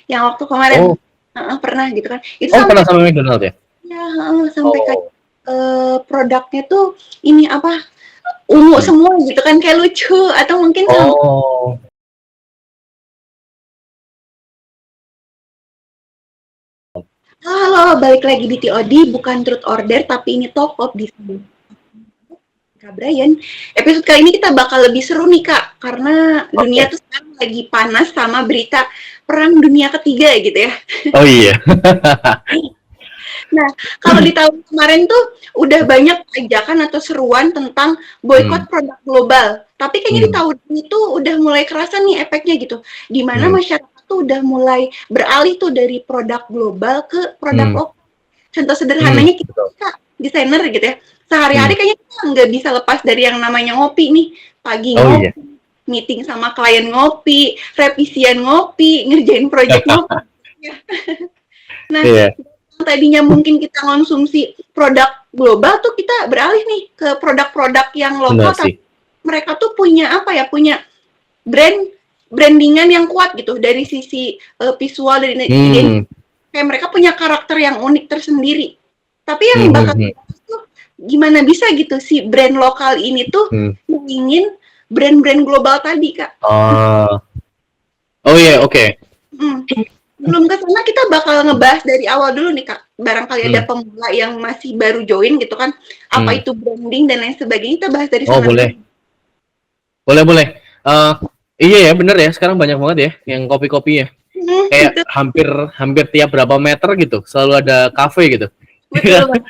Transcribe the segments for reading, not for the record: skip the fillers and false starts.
yang waktu kemarin Oh, pernah gitu kan. Itu oh pernah sampai sama McDonald ya? ya, sampai kayak Oh, produknya tuh ini apa ungu hmm. semua gitu kan kayak lucu atau mungkin sama Oh, halo balik lagi di TOD bukan Truth Order tapi ini Talk of di sini. Kak Brian, episode kali ini kita bakal lebih seru nih Kak, karena dunia oke. tuh sekarang lagi panas sama berita perang dunia ketiga gitu ya. Oh iya. Nah, kalau di tahun kemarin tuh udah banyak ajakan atau seruan tentang Hmm, boykot produk global. Tapi kayaknya di hmm, tahun ini tuh udah mulai kerasa nih efeknya gitu. Di mana hmm, masyarakat tuh udah mulai beralih tuh dari produk global ke produk hmm, lokal. Contoh hmm, sederhananya kita, betul. Kak, desainer gitu ya. Hmm. Sehari-hari kayaknya kita nggak bisa lepas dari yang namanya ngopi nih. Pagi Oh iya. ngopi, meeting sama klien ngopi, revisian ngopi, ngerjain project ngopi. Nah, Iya, yang tadinya mungkin kita konsumsi produk global tuh kita beralih nih ke produk-produk yang benar lokal tapi sih. mereka tuh punya apa ya, punya brandingan yang kuat gitu dari sisi visual dan identitas. Hmm, Kayak mereka punya karakter yang unik tersendiri. Tapi hmm, yang hmm, bakal hmm, tuh gimana bisa gitu si brand lokal ini tuh hmm. ingin brand-brand global tadi, Kak. Ah, oh iya, oke. Hmm. Belum ke sana kita bakal ngebahas dari awal dulu nih Kak. Barangkali ada Hmm, pemula yang masih baru join gitu kan. Apa hmm. itu branding dan lain sebagainya. Kita bahas dari Oh sana dulu. boleh, boleh, boleh. Eh, iya ya, bener ya. Sekarang banyak banget ya yang kopi-kopi ya. Kayak Betul, hampir hampir tiap berapa meter gitu, selalu ada kafe gitu. betul banget.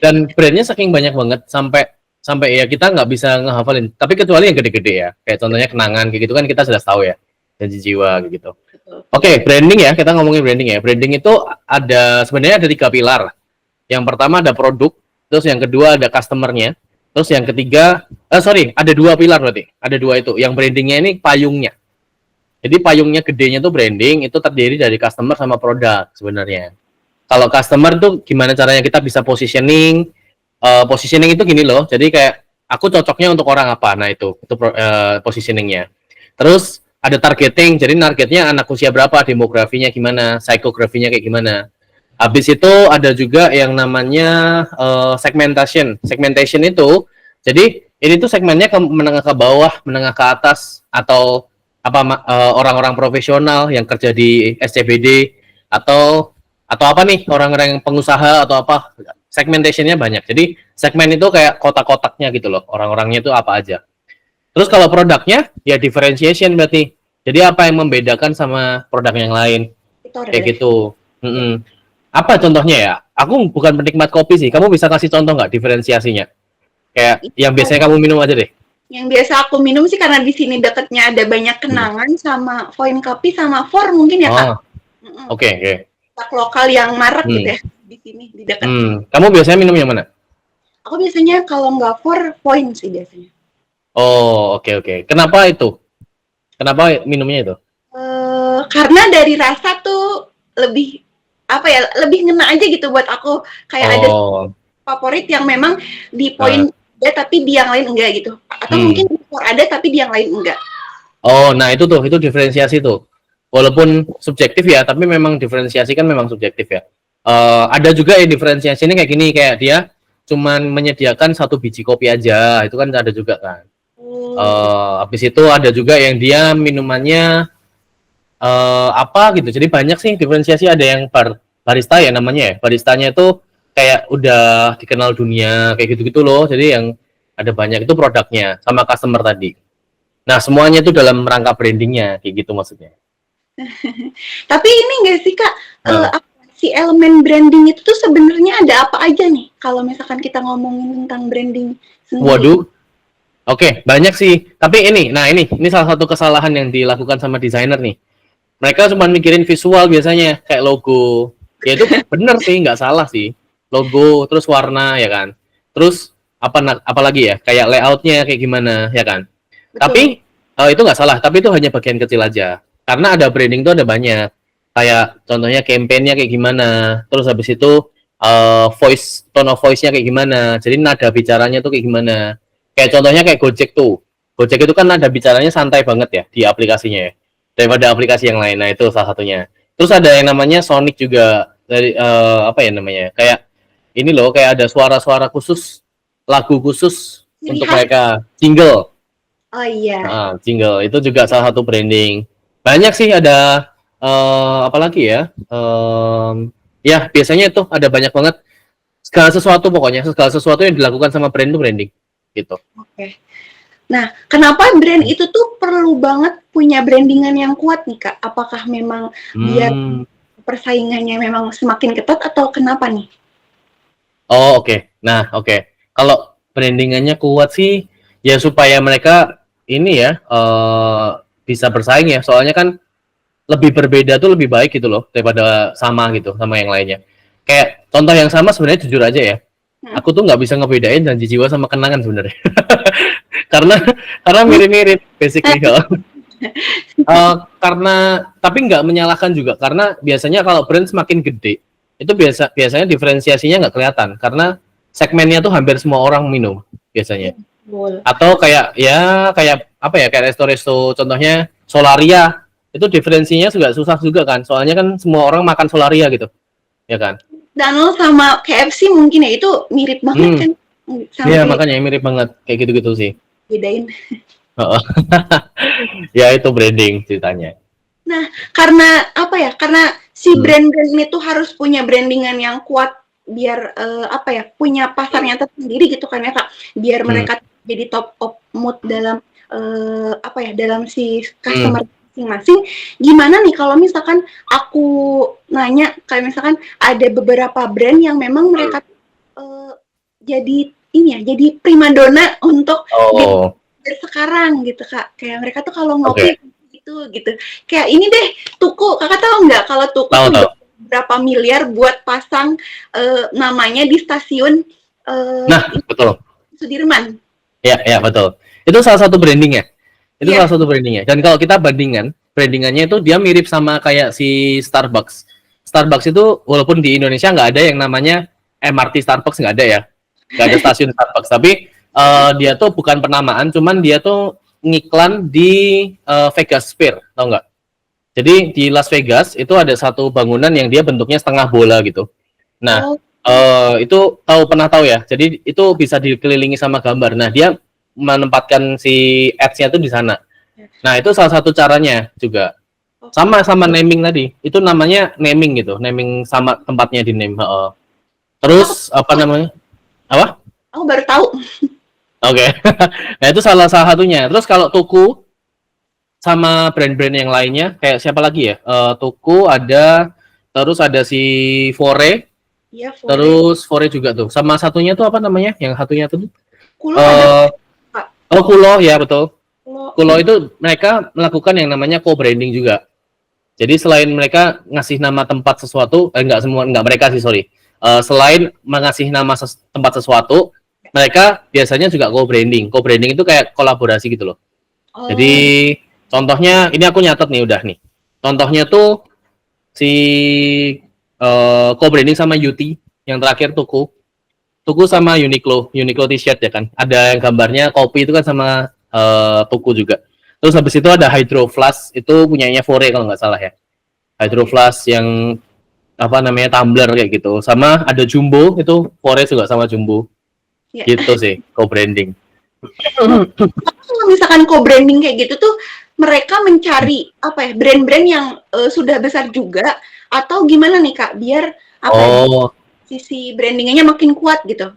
Dan brandnya saking banyak banget sampai sampai ya kita nggak bisa ngehafalin. Tapi kecuali yang gede-gede ya, kayak contohnya kenangan kayak gitu kan kita sudah tahu ya. Janji jiwa kayak gitu. Betul. Oke, branding ya, kita ngomongin branding ya. Branding itu ada sebenarnya ada 3 pilar. Yang pertama ada produk, terus yang kedua ada customernya, terus yang ketiga, sorry, ada 2 pilar berarti. Ada dua itu. Yang brandingnya ini payungnya. Jadi payungnya gedenya tuh branding, itu terdiri dari customer sama produk sebenarnya. Kalau customer tuh gimana caranya kita bisa positioning, positioning itu gini loh. Jadi kayak aku cocoknya untuk orang apa, nah itu positioningnya. Terus ada targeting, jadi targetnya anak usia berapa, demografinya gimana, psikografinya kayak gimana. Habis itu ada juga yang namanya segmentation. Segmentation itu, jadi ini tuh segmennya ke menengah ke bawah, menengah ke atas, atau apa orang-orang profesional yang kerja di SCBD atau apa nih orang-orang yang pengusaha atau apa segmentationnya banyak. Jadi segmen itu kayak kotak-kotaknya gitu loh. Orang-orangnya itu apa aja. Terus kalau produknya ya differentiation berarti. Jadi apa yang membedakan sama produk yang lain Itu kayak relate. gitu. Apa contohnya ya? Aku bukan penikmat kopi sih. Kamu bisa kasih contoh nggak diferensiasinya? Kayak yang biasanya kamu minum aja deh. Yang biasa aku minum sih karena di sini deketnya ada banyak Hmm. kenangan sama Foin Kopi sama For mungkin ya Kak. Oh, oke, okay, oke. Okay. Produk lokal yang marak gitu Hmm. ya di sini di dekat. Kamu biasanya minum yang mana? Aku biasanya kalau nggak For Foin sih biasanya. Oh, oke, okay, oke. Okay. Kenapa itu? Kenapa minumnya itu? Karena dari rasa tuh lebih apa ya lebih ngena aja gitu buat aku kayak ada Oh, favorit yang memang di uh, poin ada tapi di yang lain enggak gitu atau hmm. mungkin di skor ada tapi di yang lain enggak. Oh, nah itu tuh, itu diferensiasi tuh. Walaupun subjektif ya, tapi memang diferensiasi kan memang subjektif ya. Ada juga yang diferensiasi ini kayak gini, kayak dia cuman menyediakan 1 biji kopi aja, itu kan ada juga kan. Oh, Habis itu ada juga yang dia minumannya apa gitu. Jadi banyak sih diferensiasi. Ada yang barista ya namanya ya. Baristanya itu kayak udah dikenal dunia kayak gitu-gitu loh. Jadi yang ada banyak itu produknya sama customer tadi. Nah semuanya itu dalam rangka brandingnya kayak gitu maksudnya. tapi ini enggak sih Kak Nah, si elemen branding itu tuh sebenarnya ada apa aja nih kalau misalkan kita ngomongin tentang branding sendiri. waduh, oke, banyak sih. Tapi ini salah satu kesalahan yang dilakukan sama desainer nih. Mereka cuma mikirin visual biasanya, kayak logo. Ya itu bener sih, nggak salah sih. Logo, terus warna ya kan. Terus apalagi ya, kayak layoutnya kayak gimana ya kan. Betul. Tapi itu nggak salah, tapi itu hanya bagian kecil aja. Karena ada branding itu ada banyak. Kayak contohnya campaign-nya kayak gimana. Terus habis itu tone of voice-nya kayak gimana. Jadi nada bicaranya tuh kayak gimana. Kayak contohnya kayak Gojek tuh. Gojek itu kan nada bicaranya santai banget ya di aplikasinya ya daripada aplikasi yang lain. Nah, itu salah satunya. Terus ada yang namanya Sonic juga dari apa ya namanya? Kayak ini loh, kayak ada suara-suara khusus, lagu khusus Ciri untuk khas. mereka, jingle. Oh iya. Jingle itu juga salah satu branding. Banyak sih ada apa lagi ya? Ya biasanya itu ada banyak banget segala sesuatu pokoknya segala sesuatu yang dilakukan sama brand itu branding gitu. Oke. Nah, kenapa brand itu tuh perlu banget punya brandingan yang kuat nih, Kak? Apakah memang biar persaingannya memang semakin ketat atau kenapa nih? Oh oke. Nah oke. Kalau brandingannya kuat sih ya supaya mereka ini ya bisa bersaing ya. Soalnya kan lebih berbeda tuh lebih baik gitu loh daripada sama gitu sama yang lainnya. Kayak contoh yang sama sebenarnya jujur aja ya. Aku tuh nggak bisa ngebedain janji jiwa sama kenangan sebenarnya. karena karena mirip-mirip basically. Karena tapi nggak menyalahkan juga karena biasanya kalau brand semakin gede itu biasanya diferensiasinya nggak kelihatan karena segmennya tuh hampir semua orang minum biasanya. Atau kayak ya kayak apa ya kayak resto-resto contohnya Solaria itu diferensinya juga susah juga kan soalnya kan semua orang makan Solaria gitu ya kan. Danol sama KFC mungkin ya itu mirip banget kan Iya sampai makanya mirip banget kayak gitu-gitu sih. bedain. Ya itu branding ceritanya. Nah, karena apa ya? Karena si brand-brand ini tuh harus punya brandingan yang kuat biar apa ya? Punya pasarnya tersendiri gitu kan ya, Kak. Biar mereka jadi top of mood dalam apa ya? Dalam si customer masing-masing. Gimana nih kalau misalkan aku nanya kayak misalkan ada beberapa brand yang memang mereka jadi ini ya, jadi primadona untuk sekarang gitu, Kak. Kayak mereka tuh kalau ngopi gitu. Kayak ini deh, Tuku. Kakak tahu nggak kalau Tuku tuh berapa miliar buat pasang namanya di stasiun betul. Sudirman. Ya betul. Itu salah satu branding ya. Itu salah satu brandingnya. Dan kalau kita bandingkan, brandingannya itu dia mirip sama kayak si Starbucks. Starbucks itu walaupun di Indonesia nggak ada yang namanya MRT Starbucks nggak ada ya, nggak ada stasiun Starbucks. Tapi dia tuh bukan penamaan, cuman dia tuh ngiklan di Vegas Sphere, tau nggak? Jadi di Las Vegas itu ada satu bangunan yang dia bentuknya setengah bola gitu. Nah, itu pernah tahu ya. Jadi itu bisa dikelilingi sama gambar. Nah, dia menempatkan si ads-nya tuh di sana. Nah, itu salah satu caranya juga. Sama naming tadi. Itu namanya naming gitu. Naming sama tempatnya di name. Terus apa namanya? Apa? Aku baru tahu. Oke. Nah, itu salah satunya. Terus kalau Tuku sama brand-brand yang lainnya kayak siapa lagi ya? Tuku ada, terus ada si Fore. Iya, Fore. Terus Fore juga tuh. Sama satunya tuh apa namanya? Yang satunya tuh Kulo ada. Kulo ya betul. Kulo itu mereka melakukan yang namanya co-branding juga. Jadi selain mereka ngasih nama tempat sesuatu, enggak mereka sih sorry. Selain mengasih nama tempat sesuatu, mereka biasanya juga co-branding. Co-branding itu kayak kolaborasi gitu loh. Jadi contohnya ini aku nyatet nih udah nih. Contohnya tuh si co-branding sama UT yang terakhir Tuku sama Uniqlo t-shirt ya kan. Ada yang gambarnya kopi itu kan sama Tuku juga. Terus habis itu ada Hydro Flask itu punyanya Fore kalau nggak salah ya. Hydro Flask yang apa namanya tumbler kayak gitu. Sama ada Jumbo itu Fore juga sama Jumbo. Ya. Gitu sih co-branding. Kalau misalkan co-branding kayak gitu tuh mereka mencari apa ya brand-brand yang sudah besar juga atau gimana nih Kak biar apa sisi brandingannya makin kuat gitu.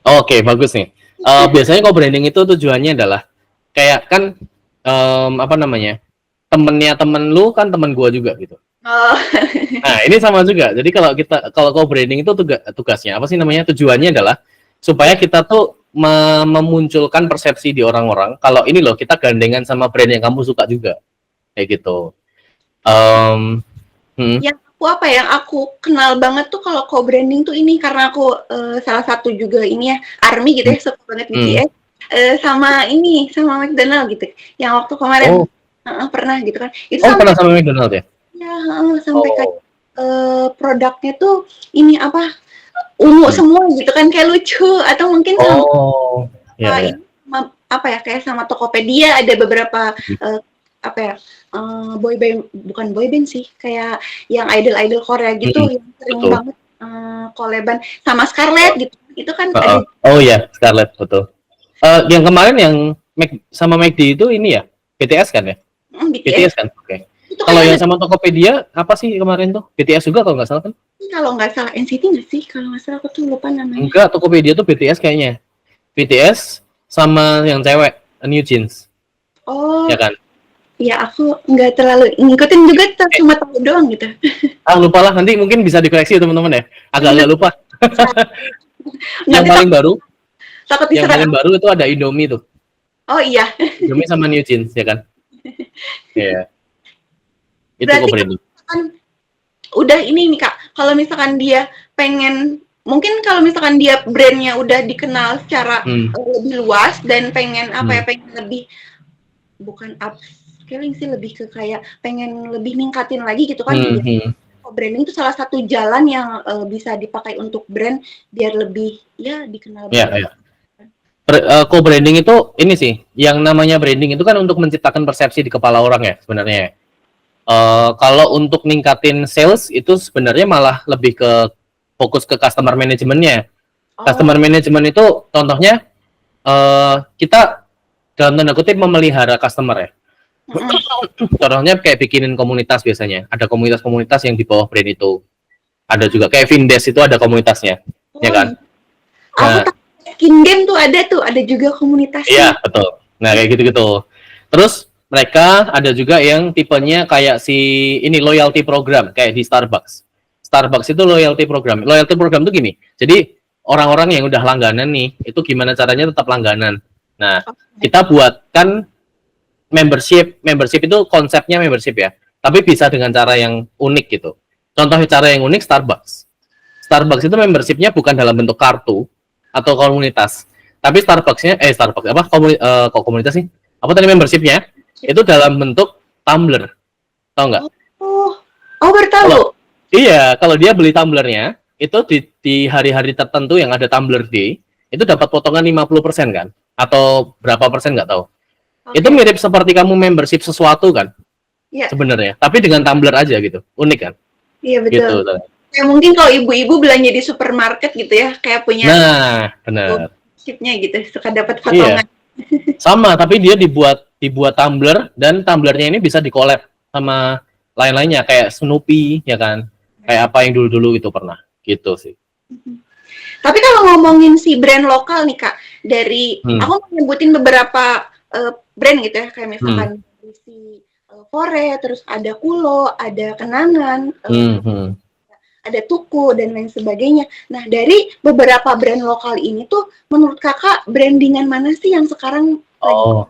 Oke, bagus nih. Biasanya co-branding itu tujuannya adalah kayak kan apa namanya? Temennya temen lu kan temen gua juga gitu. Nah, ini sama juga. Jadi kalau co-branding itu tugasnya apa sih namanya? Tujuannya adalah supaya kita tuh memunculkan persepsi di orang-orang kalau ini loh kita gandengan sama brand yang kamu suka juga. Kayak gitu. Yang apa yang aku kenal banget tuh kalau co-branding tuh ini karena aku salah satu juga ini ya ARMY gitu ya suka banget BTS sama ini sama McDonald gitu yang waktu kemarin pernah gitu kan itu pernah sama McDonald ya? Ya sampai kayak produknya tuh ini apa ungu semua gitu kan kayak lucu atau mungkin sama ya. apa ya kayak sama Tokopedia ada beberapa apa ya, boyband, bukan boyband sih, kayak yang idol-idol Korea gitu, yang sering betul. banget collab-an sama Scarlett gitu. Itu kan ada Oh iya, Scarlett, betul. Yang kemarin yang sama McD itu ini ya, BTS kan ya? BTS. BTS kan? Oke. Itu Kalau yang kayak sama Tokopedia, apa sih kemarin tuh? BTS juga kalau nggak salah kan? kalau nggak salah NCT nggak sih? Kalau nggak salah aku tuh lupa namanya. Enggak, Tokopedia tuh BTS kayaknya. BTS sama yang cewek, New Jeans, Oh, ya kan? ya aku nggak terlalu ngikutin juga, cuma tahu doang gitu. Lupa lah, nanti mungkin bisa dikoreksi teman-teman ya. Agak-agak lupa. Yang Nanti paling baru, takut yang paling diserang. baru itu ada Indomie tuh. Oh iya, Indomie sama New Jeans, ya kan? Iya. Itu berarti co-branding. kan udah ini nih Kak, kalau misalkan dia pengen, mungkin kalau misalkan dia brandnya udah dikenal secara lebih luas dan pengen apa ya, pengen lebih, bukan upscaling sih, lebih ke kayak pengen lebih ningkatin lagi gitu kan. Branding itu salah satu jalan yang bisa dipakai untuk brand biar lebih ya dikenal Ya, banget. ya. Co-branding itu ini sih, yang namanya branding itu kan untuk menciptakan persepsi di kepala orang ya sebenarnya. Kalau untuk ningkatin sales itu sebenarnya malah lebih ke fokus ke customer manajemennya. Customer management itu contohnya kita dalam tanda kutip memelihara customer ya. Contohnya kayak bikinin komunitas biasanya. Ada komunitas-komunitas yang di bawah brand itu. Ada juga kayak Vindes itu ada komunitasnya, ya kan? Aku tahu skin game tuh ada juga komunitasnya. Iya, betul. Nah, kayak gitu-gitu. Terus mereka ada juga yang tipenya kayak si ini loyalty program kayak di Starbucks. Starbucks itu loyalty program. Loyalty program tuh gini. Jadi orang-orang yang udah langganan nih, itu gimana caranya tetap langganan. Nah, kita buatkan membership. Membership itu konsepnya membership ya. Tapi bisa dengan cara yang unik gitu. Contoh cara yang unik Starbucks. Starbucks itu membershipnya bukan dalam bentuk kartu atau komunitas. Tapi Starbucks apa komunitas sih? Apa tadi membershipnya? Itu dalam bentuk tumbler. Tahu nggak? Oh, baru tahu. Iya, kalau dia beli tumblernya, itu di hari-hari tertentu yang ada tumbler day, itu dapat potongan 50% kan? Atau berapa persen nggak tahu. Itu mirip seperti kamu membership sesuatu kan? Iya. Sebenarnya, tapi dengan tumbler aja gitu. Unik kan? Iya, betul. Gitu. Ya mungkin kalau ibu-ibu belanja di supermarket gitu ya, kayak punya benar. chipnya gitu, suka dapat potongan. Iya. Sama, tapi dia dibuat tumbler dan tumblernya ini bisa di-collab sama lain-lainnya kayak Snoopy ya kan. Kayak apa yang dulu-dulu itu pernah gitu sih. Tapi kalau ngomongin si brand lokal nih Kak, dari aku mau nyebutin beberapa brand gitu ya, kayak misalkan si Fore, terus ada Kulo, ada Kenangan, ada Tuku dan lain sebagainya. Nah, dari beberapa brand lokal ini tuh, menurut Kakak brandingan mana sih yang sekarang lagi?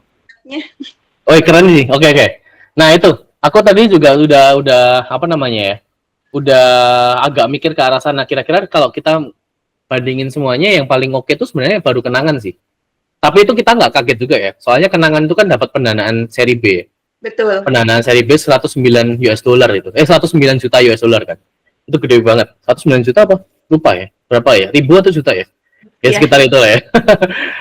Oh, keren nih. Oke. Nah, itu aku tadi juga udah apa namanya ya? Udah agak mikir ke arah sana. Kira-kira kalau kita bandingin semuanya yang paling oke itu sebenarnya baru Kenangan sih. Tapi itu kita nggak kaget juga ya. Soalnya Kenangan itu kan dapat pendanaan seri B. Betul. Pendanaan seri B 109 US dollar itu. 109 juta US dollar kan. Itu gede banget. 109 juta apa? Lupa ya. Berapa ya? Ribu atau juta ya? Ya sekitar itu lah ya.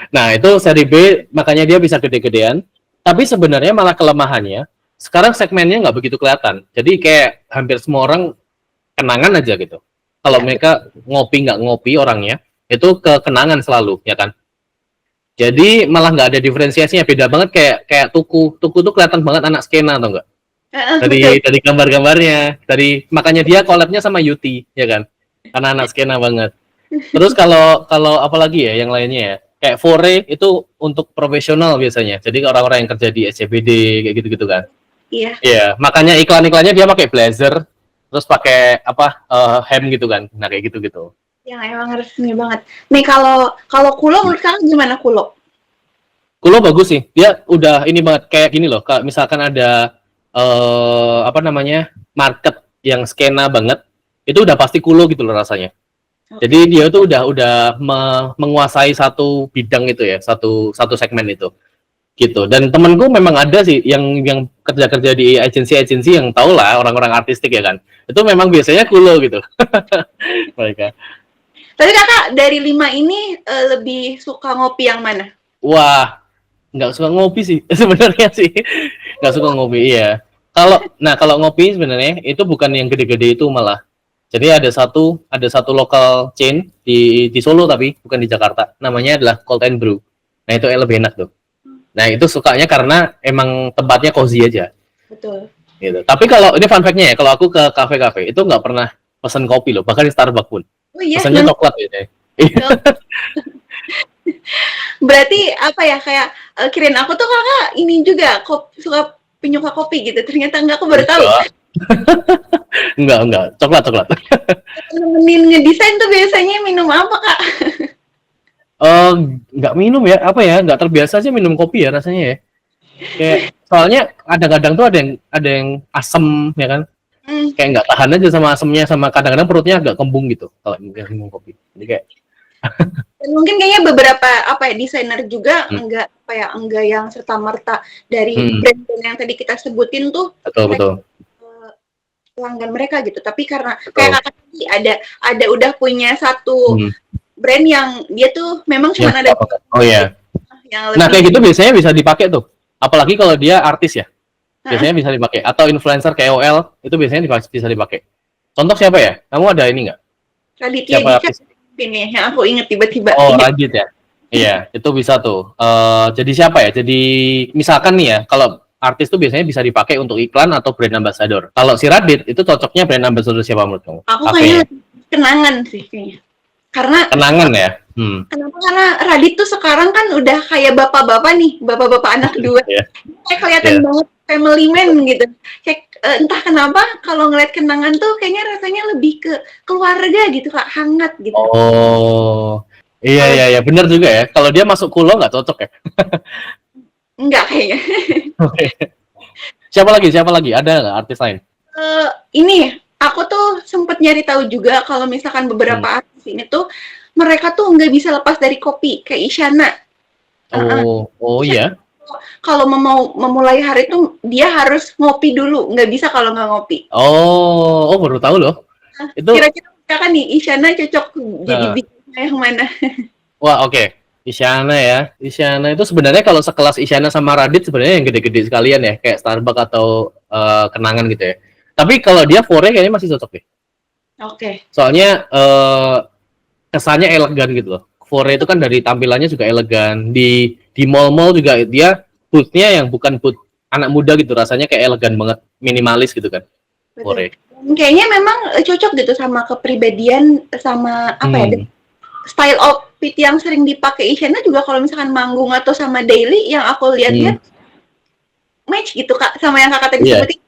Nah, itu seri B makanya dia bisa gede-gedean. Tapi sebenarnya malah kelemahannya sekarang segmennya nggak begitu kelihatan. Jadi kayak hampir semua orang Kenangan aja gitu. Kalau mereka ngopi nggak ngopi orangnya, itu ke Kenangan selalu, ya kan? Jadi malah nggak ada diferensiasinya, beda banget kayak Tuku. Tuku tuh kelihatan banget anak skena, atau enggak? Dari gambar-gambarnya, makanya dia collab-nya sama Yuti, ya kan? Karena anak skena banget. Terus kalau apa lagi ya yang lainnya ya? Kayak Fore itu untuk profesional biasanya. Jadi orang-orang yang kerja di SCBD kayak gitu-gitu kan. Iya. Iya, makanya iklan-iklannya dia pakai blazer, terus pakai hem gitu kan. Nah, kayak gitu-gitu. Yang emang resmi banget. Nih kalau Kulo menurut Kakak gimana Kulo? Kulo bagus sih. Dia udah ini banget kayak gini loh. Kalau misalkan ada apa namanya? Market yang skena banget, itu udah pasti Kulo gitu loh rasanya. Jadi dia tuh udah menguasai satu bidang itu ya, satu segmen itu. Gitu. Dan temenku memang ada sih yang kerja di agensi yang tau lah orang-orang artistik ya kan. Itu memang biasanya Kulo gitu. Mereka. Tapi Kakak dari 5 ini lebih suka ngopi yang mana? Wah, nggak suka ngopi sih sebenarnya sih, nggak suka ngopi. Iya. Kalau ngopi sebenarnya itu bukan yang gede-gede itu malah. Jadi ada satu lokal chain di Solo tapi bukan di Jakarta. Namanya adalah Cold and Brew. Nah itu lebih enak tuh. Nah itu sukanya karena emang tempatnya cozy aja. Betul. Gitu. Tapi kalau ini fun fact-nya ya, kalau aku ke kafe-kafe itu nggak pernah pesan kopi loh, bahkan di Starbucks pun. Oh iya, Pesannya coklat gitu ya. Iya. berarti apa ya kayak kirain aku tuh kakak ini juga suka penyuka kopi gitu. Ternyata enggak, aku baru tahu. Enggak, coklat. Nemenin ngedesain tuh biasanya minum apa kak? Eh, nggak minum ya, apa ya, nggak terbiasa aja minum kopi ya rasanya ya. Kayak soalnya kadang-kadang tuh ada yang asem ya kan, Hmm. kayak nggak tahan aja sama asemnya, sama kadang-kadang perutnya agak kembung gitu kalau minum kopi. Jadi kayak Dan mungkin kayaknya beberapa apa ya desainer juga hmm, enggak yang serta merta dari hmm, brand yang tadi kita sebutin tuh betul pelanggan mereka gitu. Tapi karena kayak betul. kakak tadi ada udah punya satu Hmm, brand yang dia tuh memang cuma yang ada oh ya. yang Nah kayak lebih. gitu biasanya bisa dipakai tuh, apalagi kalau dia artis ya, Nah, biasanya bisa dipakai, atau influencer KOL itu biasanya bisa dipakai. Contoh siapa ya? Kamu ada ini nggak? Raditya Siapa Dika artis? ini yang aku inget tiba-tiba Oh, inget. Rajit ya. Iya, itu bisa tuh. Jadi siapa ya? Jadi misalkan nih ya, kalau artis tuh biasanya bisa dipakai untuk iklan atau brand ambassador. Kalau si Radit itu cocoknya brand ambassador siapa menurut kamu? Aku Kafenya. kayaknya kenangan sih kayaknya. Karena Kenangan ya. kenapa? Karena Radit tuh sekarang kan udah kayak bapak-bapak nih, bapak-bapak anak dua. Iya. Kayak kelihatan Iya. banget family man gitu. Kayak entah kenapa kalau ngeliat kenangan tuh kayaknya rasanya lebih ke keluarga gitu kak, hangat gitu. Oh. Iya Kalau iya iya, benar juga ya. Kalau dia masuk kulo nggak cocok ya. enggak kayaknya. Oke. Siapa lagi? Ada nggak artis lain? Ini aku tuh sempet nyari tahu juga kalau misalkan Hmm. beberapa artis ini tuh mereka tuh nggak bisa lepas dari kopi kayak Isyana. Oh Isyana iya. kalau mau memulai hari itu dia harus ngopi dulu, nggak bisa kalau nggak ngopi. Oh baru tahu loh. Itu Kira-kira kan nih Isyana cocok jadi nah, bikinnya yang mana? wah oke. Isyana ya. Isyana itu sebenarnya kalau sekelas Isyana sama Radit sebenarnya yang gede-gede sekalian ya, kayak Starbucks atau kenangan gitu ya. Tapi kalau dia Fore kayaknya masih cocok deh. Oke. Soalnya kesannya elegan gitu loh. Fore itu kan dari tampilannya juga elegan. Di mall-mall juga dia booth-nya yang bukan booth anak muda gitu, rasanya kayak elegan banget, minimalis gitu kan. Betul. Fore. Kayaknya memang cocok gitu sama kepribadian sama apa ya Hmm. style outfit yang sering dipakai Isyana juga kalau misalkan manggung atau sama daily yang aku Hmm. lihat-lihat match gitu kak sama yang kakak tadi Iya. sebutin.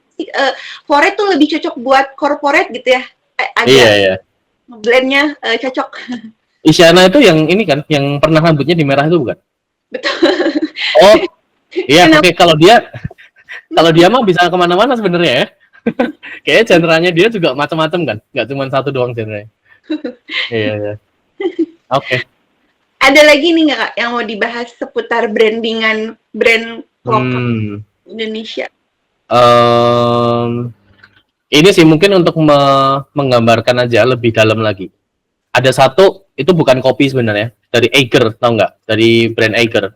Fore tuh lebih cocok buat corporate gitu ya. Iya, Agak iya. blendnya cocok. Isyana itu yang ini kan, yang pernah rambutnya di merah itu bukan? Betul. Oh, iya. Kenapa? Oke. Kalau dia mah bisa kemana-mana sebenarnya ya. Kayaknya genre-nya dia juga macam-macam kan, nggak cuma satu doang genre. Iya, iya. Oke. Ada lagi nih nggak kak yang mau dibahas seputar brandingan brand lokal Hmm. Indonesia? Em, ini sih mungkin untuk menggambarkan aja lebih dalam lagi. Ada satu itu bukan kopi sebenarnya, dari Eiger, tau nggak? Dari brand Eiger.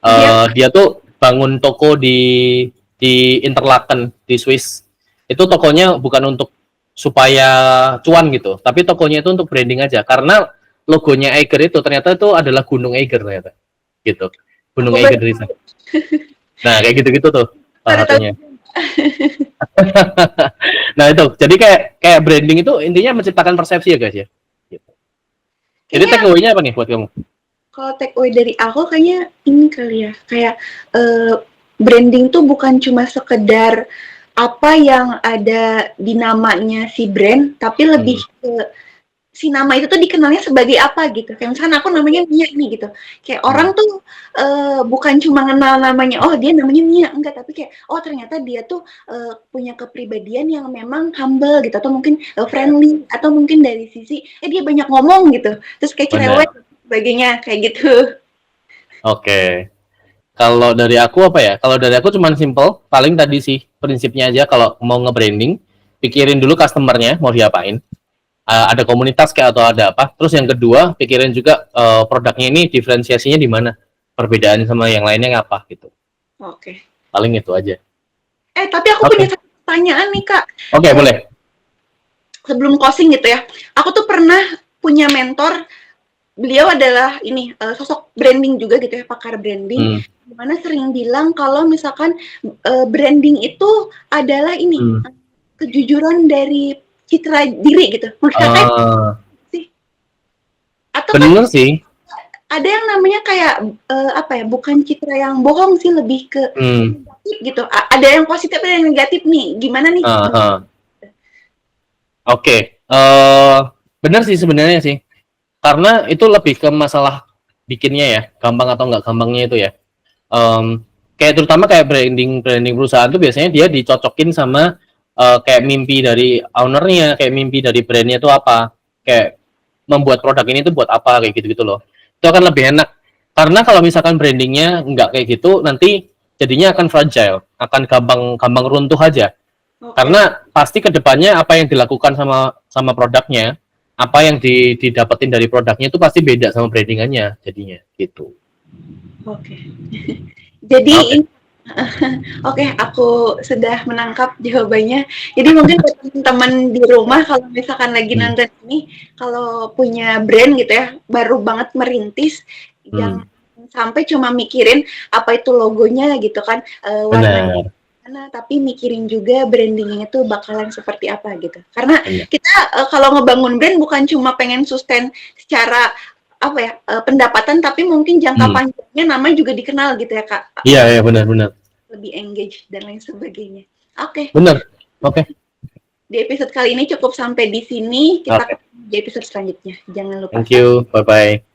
Dia Dia tuh bangun toko di Interlaken di Swiss. Itu tokonya bukan untuk supaya cuan gitu, tapi tokonya itu untuk branding aja. Karena logonya Eiger itu ternyata itu adalah Gunung Eiger ternyata, gitu. Gunung aku Eiger di sana. Nah kayak gitu-gitu tuh salah baru tahu. satunya. Nah itu, jadi kayak branding itu intinya menciptakan persepsi ya guys ya. Gitu. Jadi Kayaknya takeaway-nya apa nih buat kamu? kalau take away dari aku kayaknya ini kali ya, kayak branding tuh bukan cuma sekedar apa yang ada di namanya si brand, tapi lebih ke si nama itu tuh dikenalnya sebagai apa gitu. Kayak misalkan aku namanya Mia nih gitu. Kayak Hmm. orang tuh bukan cuma kenal namanya, oh dia namanya Mia, enggak, tapi kayak oh ternyata dia tuh punya kepribadian yang memang humble gitu, atau mungkin friendly, atau mungkin dari sisi dia banyak ngomong gitu. Terus kayak cerewet Benar. sebagainya kayak gitu. Oke. Kalau dari aku apa ya? Kalau dari aku cuman simple, paling tadi sih prinsipnya aja kalau mau nge-branding, pikirin dulu customer-nya mau diapain. Ada komunitas kayak atau ada apa. Terus yang kedua, pikirin juga produknya ini diferensiasinya di mana. perbedaan sama yang lainnya apa gitu. Oke. Paling itu aja. Tapi aku Oke. punya satu pertanyaan nih Kak. Oke, boleh. Sebelum closing gitu ya, aku tuh pernah punya mentor, beliau adalah ini sosok branding juga gitu ya, pakar branding, dimana sering bilang kalau misalkan branding itu adalah ini kejujuran dari citra diri gitu. Menurut Kakak sih? Atau Bener kan sih. ada yang namanya kayak apa ya? Bukan citra yang bohong sih, lebih ke negatif gitu. Ada yang positif, ada yang negatif nih. Gimana nih? Oke, benar sih sebenarnya sih, karena itu lebih ke masalah bikinnya ya, gampang atau nggak gampangnya itu ya. Kayak terutama kayak branding perusahaan tuh biasanya dia dicocokin sama kayak mimpi dari ownernya, kayak mimpi dari brandnya itu apa, kayak membuat produk ini tuh buat apa kayak gitu-gitu loh. Itu akan lebih enak, karena kalau misalkan brandingnya nggak kayak gitu, nanti jadinya akan fragile, akan gampang runtuh aja. Karena pasti kedepannya apa yang dilakukan sama produknya, apa yang didapetin dari produknya itu pasti beda sama brandingannya jadinya gitu. Oke. Jadi oke, aku sudah menangkap jawabannya. Jadi mungkin buat teman-teman di rumah kalau misalkan lagi nonton ini, kalau punya brand gitu ya, baru banget merintis, jangan sampai cuma mikirin apa itu logonya gitu kan, warnanya mana, tapi mikirin juga brandingnya tuh bakalan seperti apa gitu. Karena kita kalau ngebangun brand bukan cuma pengen sustain secara apa ya, pendapatan, tapi mungkin jangka panjangnya nama juga dikenal gitu ya Kak. Iya, benar. Lebih engage dan lain sebagainya. Oke. Benar. Oke. Di episode kali ini cukup sampai di sini. Kita ketemu di episode selanjutnya. Jangan lupa. Thank you. Bye-bye.